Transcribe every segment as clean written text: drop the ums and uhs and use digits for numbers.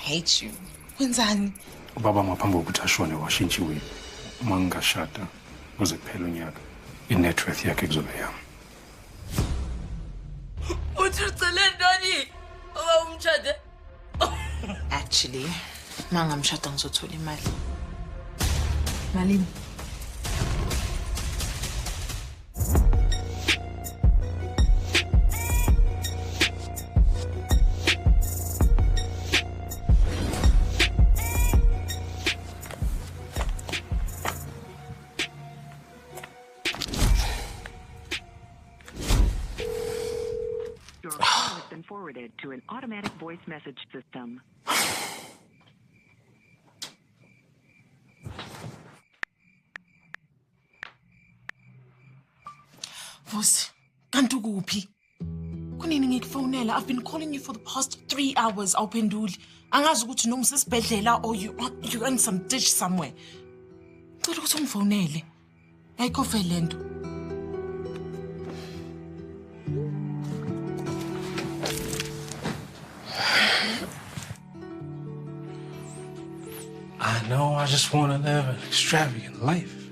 hate you. Wenzani? Ubaba ngaphambi kokuthi ashone washintshiwe. Uma ngingashada kuze kuphele unyaka. I-net worth yakhe kuzobe yami. Actually, mangamshada ngizothola imali. Malini? Your call has been forwarded to an automatic voice message system. Vusi, kanti kuphi? Kunini ngikufonela? I've been calling you for the past 3 hours awuphenduli. Angazi ukuthi noma usesibhedlela or you're in some ditch somewhere. Ngicela ukuthi ungifonele. Ayikho vele lento. I know, I just want to live an extravagant life.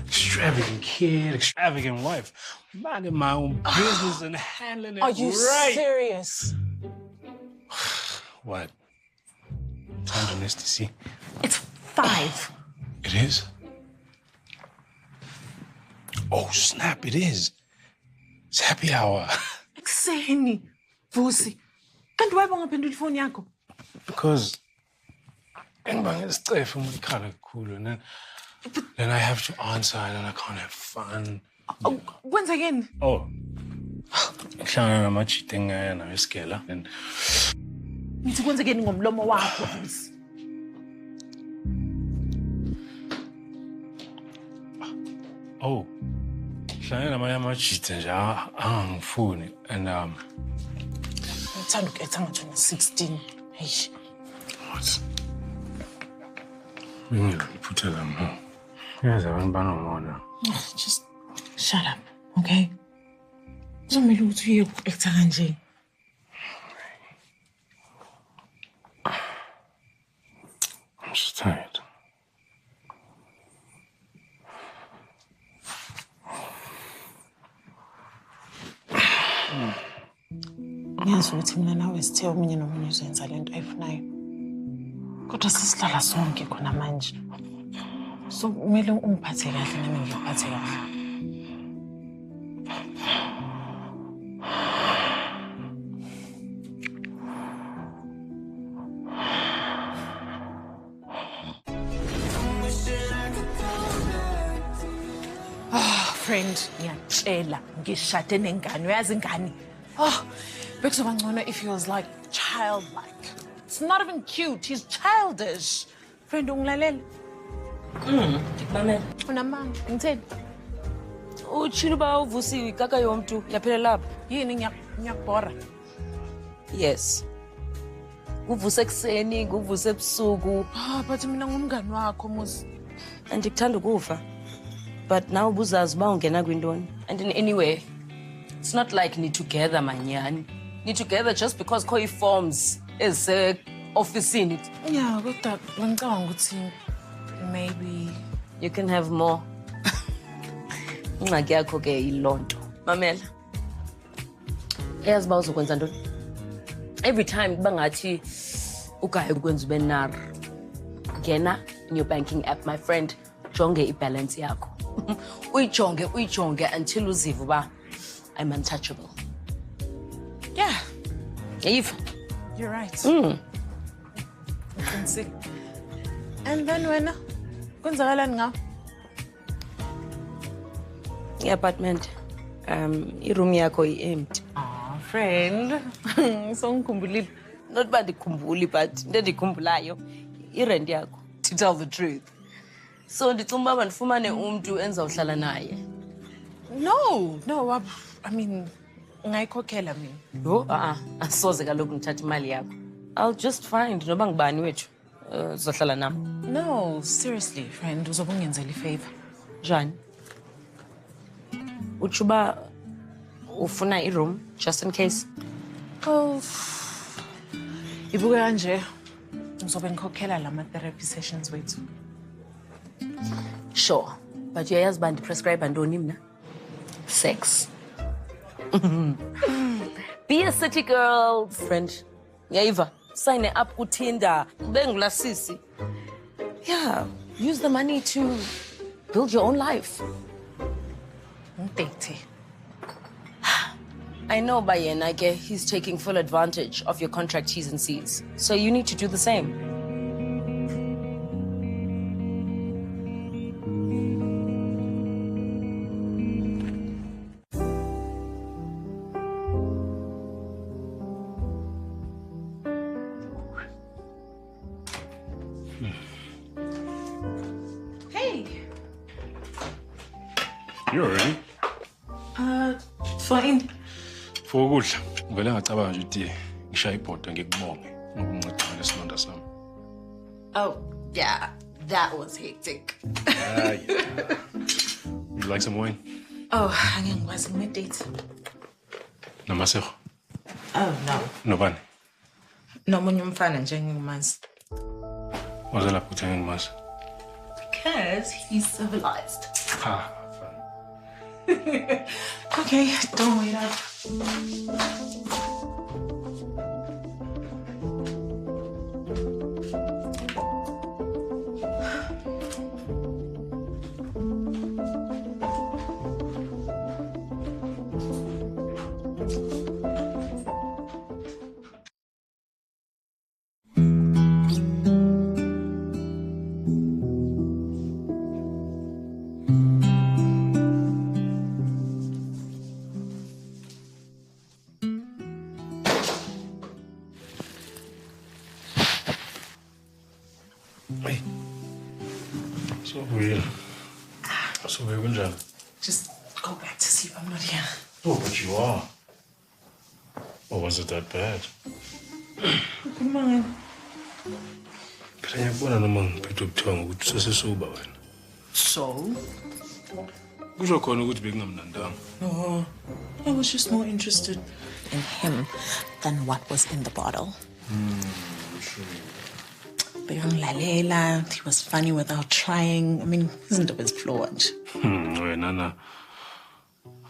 Extravagant kid, extravagant wife. Minding my own business and handling it Are you right. serious? What? Time to ecstasy. It's 5. It is? Oh, snap, it is. It's happy hour. Ekuseni. Vusi. Kanti why bangaphenduli phone yakho? Because ngibangela isicefe uma ikhala kakhulu and then I have to answer and then I can't have fun. Kwenzekeni? Oh. Ngihlangana namajita engaya nayo esigela and Ngithi kwenzekeni ngomlomo wakho Vusi? oh. Ngihlangana namanye amajita nje angangifuni and Ngithanda uketha ngathi una-16. Hey. what? Ngiphuthela mo. Yazi abantu banomona. Just shut up, okay? Kuzomela ukuthi uye ku-acta kanje. I'm just tired. Ngiyazi ukuthi mina nawe sithe omunye nomunye uzoyenza lento ayifunayo. Kodwa sesihlala sonke khona manje. So kumele ungiphathe kahle nami ngiphathe kahle. Friend, ngiyakutshela ngishade nengane uyazi ingane. Bekuzoba ngcono if he was like childlike. It's not even cute, he's childish. Friend, ungilalela? Mamela. Unamanga, ngitheni? Utshilo ba uvusi ikaka yomntu yaphelela lapha. Yini ngiyakubhora? Yes. Kuvuse ekseni, kuvuse ebusuku. But mina ngumngani wakho musi. Andikuthanda ukufa. But now ubuzazi ba ungena kwintoni. And in any way, it's not like ni together manyani. Ni together just because kho forms office. Yeah, kodwa ngicabanga ukuthi maybe You can have more. Ingxaki yakho ke ilonto. Mamela. Yazi ba uzokwenza ntoni? Every time kuba ngathi ugaye ukwenza ube nar. Ngena in your banking app, my friend, jonge ibalance yakho. Uyijonge until uziva uba I'm untouchable. yeah, Eve. you're right. I can see. And then wena kwenzakalani ngawo? I-apartment. I-room yakho i-empty. Friend. So ngikhumbulile. Not uba ndikhumbuli, but into endikhumbulayo i-rent yakho, to tell the truth. So ndicinga uba ndifumane umntu endizawuhlala naye. No, I mean, ngayikhokhela mina. Yho, asoze kaloku ndithatha imali yakho. I'll just find noba ngubani wethu zohlala nam. No, seriously, friend, uzobe ungenzela ifavor. Njani? Utsho uba ufuna i-room just in case? Oh, ibuke kanje. ngizobe ngikhokhela lama therapy sessions wethu. Sure, but uyayazi uba ndiprescribe ntoni mna? Sex. Be a city girl, friend. Yayiva, sign up kuTinder, ube ngulasisi. Yeah, use the money to build your own life. Ngidate. I know by Yenake, he's taking full advantage of your contract T's and C's. So you need to do the same. Hey. You already? Fine. For ukudla, ngivele ngacabanga nje ukuthi ngishaya ibhoda ngikubonge ngokunginceda ngesilonda sami. Oh, yeah. That was hectic. Yeah. You like some wine? Oh, angeke ngikwazi ngimedate. Namaseho? Oh, no. Nobani? Nomunye umfana nje engimazi. Waze lapho uthenge ngimazi. Because he's civilized. Ha. Okay, don't wait up. Hey. So weird. So weird, kunjani? Just go back to sleep. I'm not here. Oh, but you are. Or was it that bad? Come on. Phela ngiyabona noma ngiphethe ubuthongo ukuthi usesesuba wena. So? Kusho khona ukuthi bekungamnandanga. No, I was just more interested in him than what was in the bottle. Lalela, he was funny without trying. I mean, isn't it his flaw? Wena na.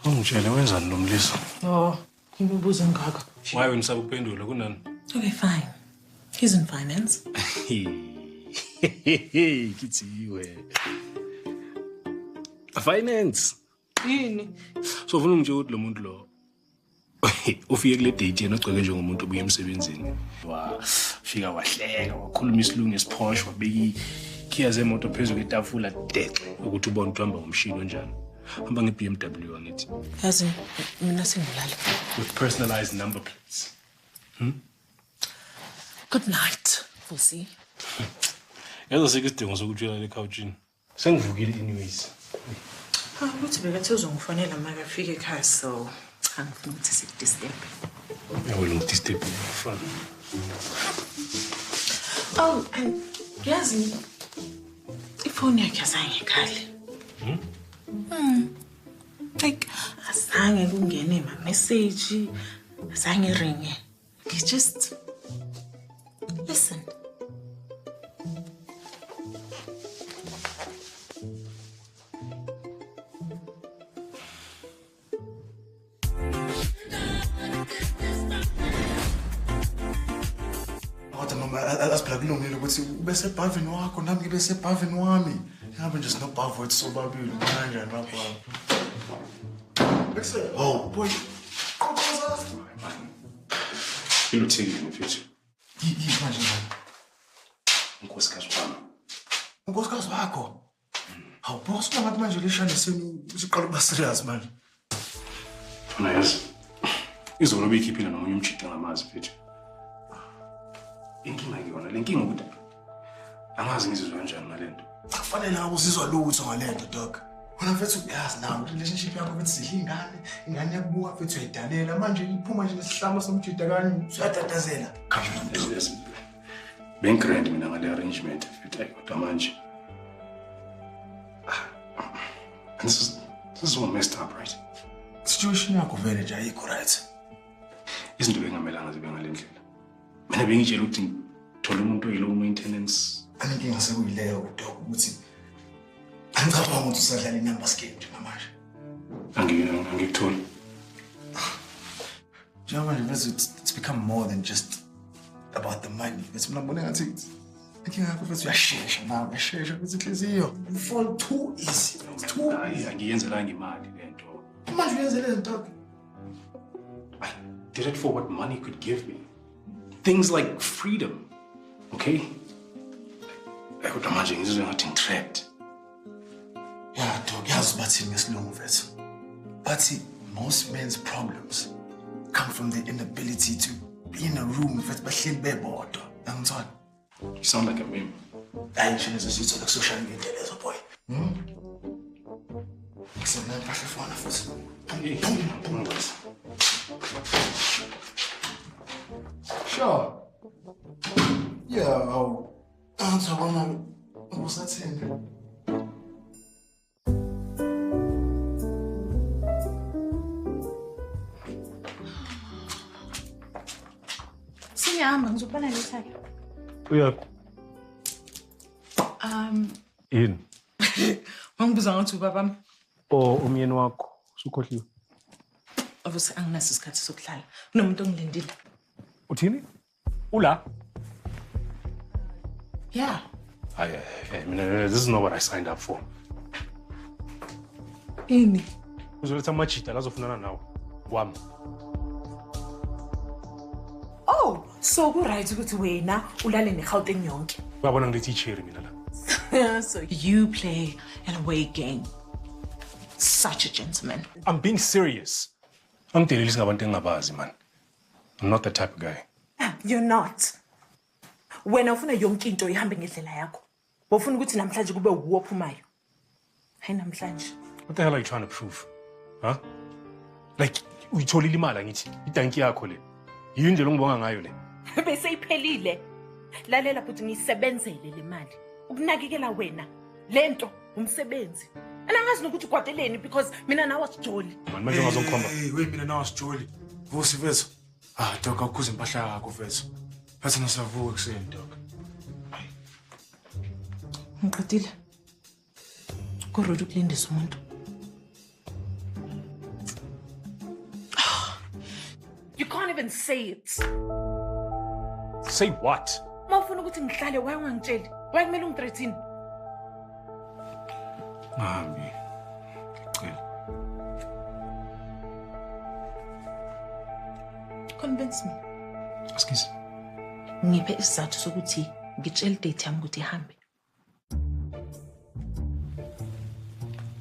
Ungitshele wenzani lo mlisa? Oh, ngimbuza ngaka. Why wena usaba ukuphendula kunani? Okay, fine. He's in finance. Kithiwe. Finance. Yini? So ufuna ungitshela ukuthi lo muntu lo ufike kule date yena ogceke njengomuntu obuye emsebenzini. Fika wahleka wakhuluma isilungu esiposh wabeki ikhiya zemoto phezulu kwetafula dexe ukuthi ubone uhamba ngomshini onjani. Hamba nge-BMW angithi. Yazi, mina sengilala. With personalized number plates. Good night. We'll see. Yazi sike isidingo sokuthi ulale ekhawutshini. Sengivukile anyways. Uthi bekathi uzongifonela maka afike ekhaya so angifuni ukuthi sikudisturb. Yawela ngidisturb mfana. Oh, and yazi ifoni yakhe azange ikhale. Like azange kungene ma message, azange ringe. He just listen. Asiphila kulungile ukuthi ube sebhavini wakho nami ngibe sebhavini wami. Ngabe nje sinobhavu wethu sobabili kanjani lapha. Bese, oh boy. Qoqoza. Iluthini mfethu. Yini manje ngani? Unkosikazi wami. Unkosikazi wakho. Hawu boss ngathi manje lishane senu usiqala ukuba serious manje. Funa yazi. Izolo beyikhiphile nomunye umchita ngamazi mfethu. Inkinga yona lenkinga ukuthi angazi ngizizwa kanjani ngalento. Akufanele ngabe uzizwa lutho ngalento dog. Wena mfethu uyazi nawe relationship yakho mfethu sidla ingane yakubuka mfethu uyayidalela manje iphuma nje nesihlama somjida kanye uyatatazela. Yes. Bengigrand mina ngale arrangement mfethu kodwa manje. This is all messed up, right? Situation yakho vele nje ayikho right. Izinto bengamelanga zibe ngalendlela. Mina bengitshela ukuthi thola umuntu oyi-low maintenance. Anenkinga sekuyileyo dog ukuthi angicabanga ukuthi usadlala i-numbers game njengamanje. Angikutholi. Njengamanje vese it's become more than just about the money. Vese mina ngibona ngathi inkinga yakho vese uyashesha nawe uyashesha vese inhliziyo. You fall too easy. It's too easy. Angiyenzelanga imali lento. Manje uyenzele dog. I did it for what money could give me. Things like freedom. Okay? Kodwa manje ngizizwe ngathi trapped. Yeah, dog, yazi bathi ngesilungu vese. Bathi most men's problems come from the inability to be in a room vese bahleli bebodwa. Angithona. You sound like a meme. Hayi nje nesizitho la social media lezo boy. Kusena kahle fona futhi. Sure. Yeah, angizobona usathembe. Siyahamba ngizobona lekhaya. Uyaphi? Yini? Wangibuza ngathi ubabami. Umyeni wakho usukhohliwe. Obviously anginaso isikhathi sokuhlala. Kunomuntu ongilindile. Uthini? Ula? Yeah. Mina, this is not what I signed up for. Ini. Uzoletha amajita lazofunana nawe. Wami. Oh, so right ukuthi wena ulale neGauteng yonke. Uyabona ngilethi icherry mina la. So you play an away game. Such a gentleman. I'm being serious. Angidelelisi ngabantu engingabazi man. I'm not that type of guy. You're not. Wena ufuna yonke into ihambe ngendlela yakho. Wofuna ukuthi namhlanje kube uwophumayo. Hayi namhlanje. What the hell are you trying to prove? Huh? Like, uyitholile imali angithi idanki yakho le. Yini nje longibonga ngayo le? Bese iphelile. Lalela futhi ngisebenzele le mali. Ukunakekela wena. Lento umsebenzi. Anangazi nokuthi kwateleni because mina nawe sijoli. Man, manje ngazongikhomba. Hey, mina nawe sijoli. Vusi vese. Dog akuze impahla yakho vese. Bathi ngisavuka kuseni dog. Ngiqedile. Kurudu kulindisa umuntu. You can't even say it. Say what? Mawufuna ukuthi ngihlale why ungangitsheli? Why kumele ungithreathini? Mami. Ngicela. Convince me. Excuse. Ngiphe isizathu sokuthi ngitshele date yami ukuthi ihambe.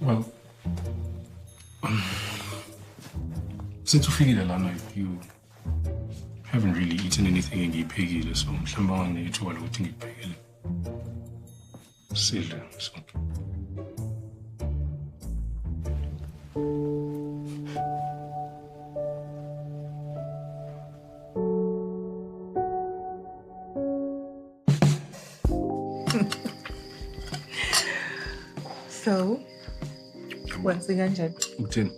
Well, since ufikile lana, you haven't really eaten anything engiyiphekile, so mhlawumbe anginike ithuba lokuthi ngikuphekele. Sidle sonke. So, wazi kanjani? Uthini?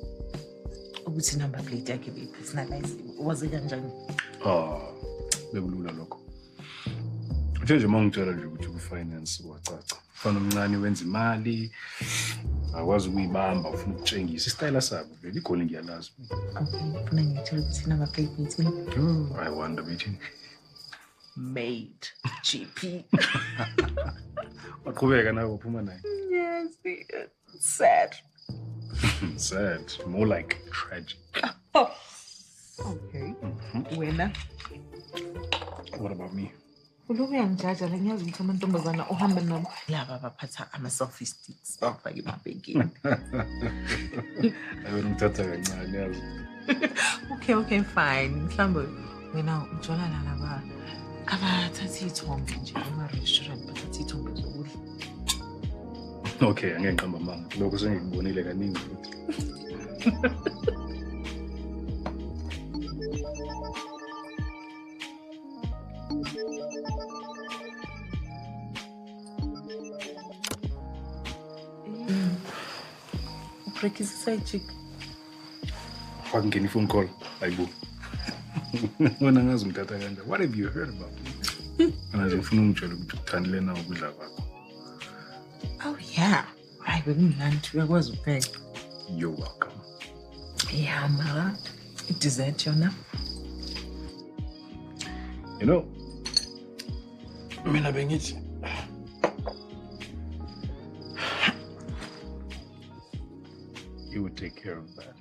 Ukuthi number plate yakhe beyipersonalize. Wazi kanjani? Bekulula lokho. Nje mangitshela nje ukuthi ku-finance wacaca. Ufana omncane wenza imali, akwazi ukuyibamba, ufuna ukutshengisa isitayela sabo. Vele igoli ngiyalazi. Okay, funa ngitshela ukuthi number plate yithini? I wonder bethini. Made GP. Waqhubeka nawe uphuma naye. Yes, it's sad. Sad, more like tragic. Oh. Okay. Wena? What about me? Uloku yangijaja la ngiyazi ukuthi amantombazana ohamba nabo laba baphatha ama-selfie sticks bafake emabhegeni. Wena ngithatha kancane yazi. Okay, fine. Mhlawumbe wena ujola laba abathatha iy'thombe nje ema-restaurant bathatha iy'thombe zokudla. Okay, angeke ngiqamba amanga. Lokho sengikubonile kaningi futhi. Break is a side chick. Ngeni phone call. Ayibo. Wena ngazi ngithatha kanjani. What have you heard about me? Manje ngifuna ungitshela ukuthi uthandile na ukudla kwakho. Oh yeah. Hayi bekumnandi uyakwazi ukupheka. You're welcome. Yeah, mara. I-dessert yona. You know, mina bengithi you would take care of that.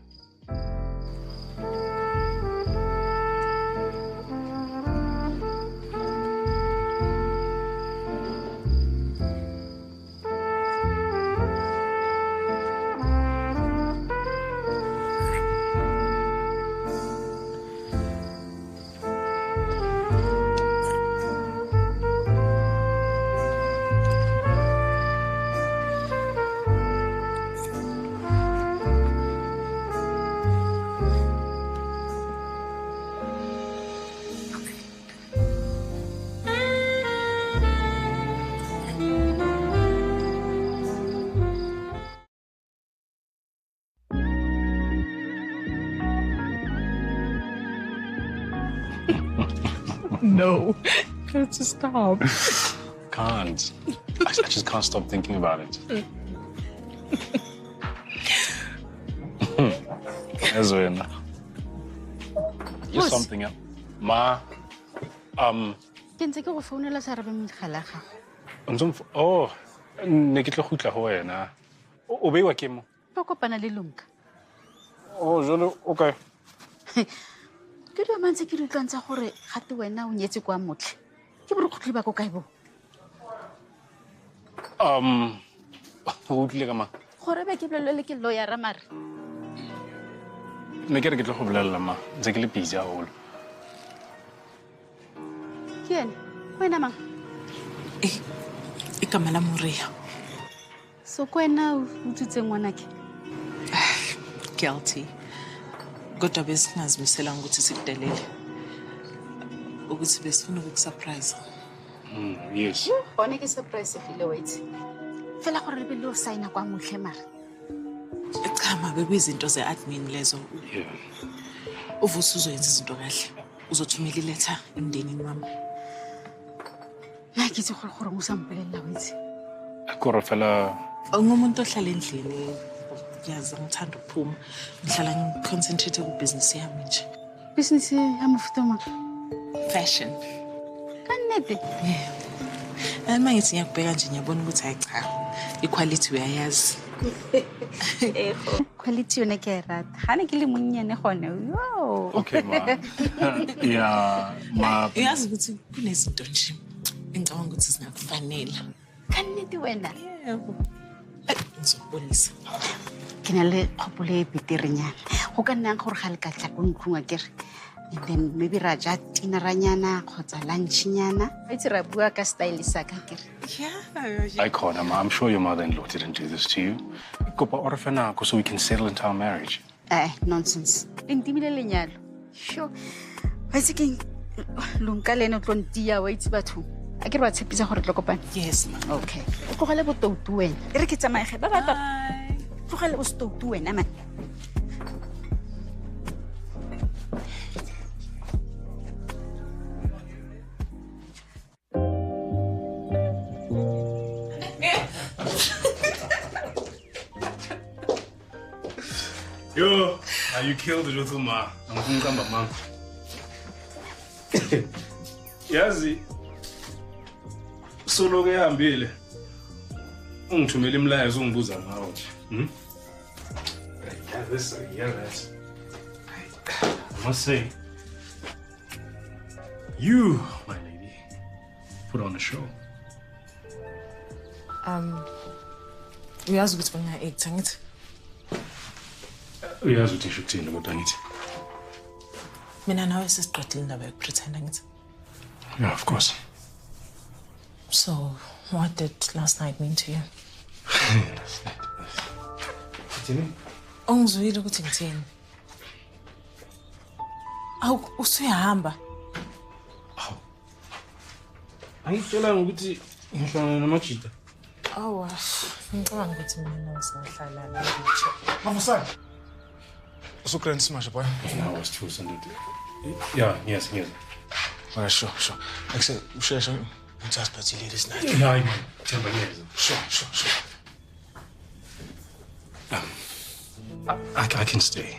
No. Can't you stop? Can't. I just can't stop thinking about it. Ezwena. You're something else. Ma, Ke ntse ke go founela sa re be mogala ga. oh, ne ke tlo khutla ho wena. O beiwa ke mo? Ba kopana le Lunka. Oh, jolo, okay. Ke di mantse ke di tlantsa gore gate wena o nyetse kwa motlhe. Ke bore khutli ba go kae bo? O utlile ka mang? Gore be ke bolelele ke lawyer mare. Ne ke re ke tlo go bolella ma. Ntse ke le busy haholo. Ke ene? Wena mang? Igama la Moria. So kwena o tsitse ngwana ke. Guilty. Kodwa besingazimisela ukuthi sikudelele. Ukuthi besifuna ukusurprise. Yes. Bone ke surprise file wait. Fela gore le be lo signa kwa motlhe mare. Cha ma bekuyizinto ze-admin lezo. Yeah. Uvusa uzoyenza izinto kahle. Uzothumela iletha emndenini wami. Na ke tse gore ngusampelela wait. Kore fela Ngumuntu ohlala endlini. Yazi ngithanda ukuphuma. Ngihlala ngiconcentrate ku-business yami nje. Business ya mofuta ma. Fashion. Kanete. Uma ngithi ngiyakubheka nje ngiyabona ukuthi hayi cha. Equality uyayazi. Quality yone ke rata. Gane ke le monnyane gone. Yo. okay ma. Yeah, ma. Uyazi ukuthi kunezinto nje engicabanga ukuthi zingakufanela. Kanete wena. Yebo. Ngizokubonisa. Ke na le kgopolo e beterenyana go ka nnang gore ga le ka tla ko ntlong akere and then maybe ra ja dinaranyana kgotsa lunchnyana a itse ra bua ka style sa ka akere I can't, I'm sure your mother-in-law didn't do this to you. Kopa orphanako so we can settle into our marriage. Nonsense le ntimile lenyalo sure wa itse keng Lunka le ene o tlo ntia wa itse batho a ke re wa tshepisa gore tlo kopana Yes ma. okay o tlogele botoutu wena e re ke tsamaege ba ba tlogele o stoutu wena man Yo, you killed it with Uma. I'm going to come back, man. Yazi. Solo ke hambile. Ungithumela imlayezo ungibuza ngawo nje. Yeah, this, yeah, that. I must say, you, my lady, put on a show. Uyazi ukuthi benga-act angithi? Uyazi ukuthi ukuthini kodwa ngithi? Mina nawe sesiqedile indaba yokupretend angithi? Yeah, of course. So, what did last night mean to you? Uthini? Ungizwile ukuthi ngithini? Awu usuyahamba. Angitshela ukuthi ngihlangana namajita. Awu, ngicabanga ukuthi mina nawe singahlala la ngitsho. Mama Usukrent smash boy. No, I was too sensitive. Yeah, yes. Okay, sure. Actually, usheshe sasiphathile this night. Hayi man, Themba ngiyeza. Sure. I can stay.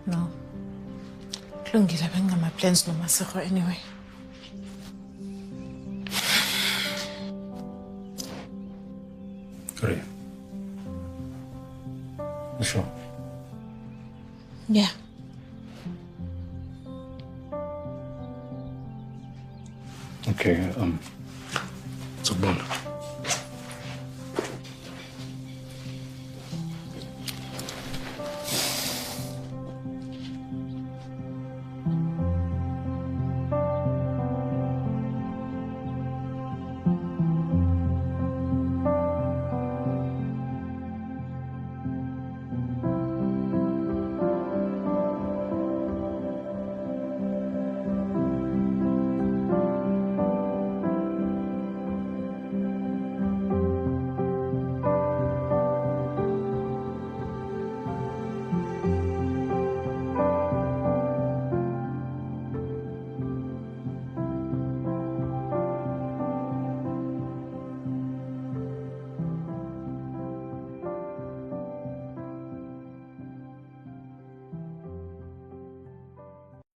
No. Kulungile bengingama-plans noMasego anyway. Great. You sure? Yeah. Okay, so bon.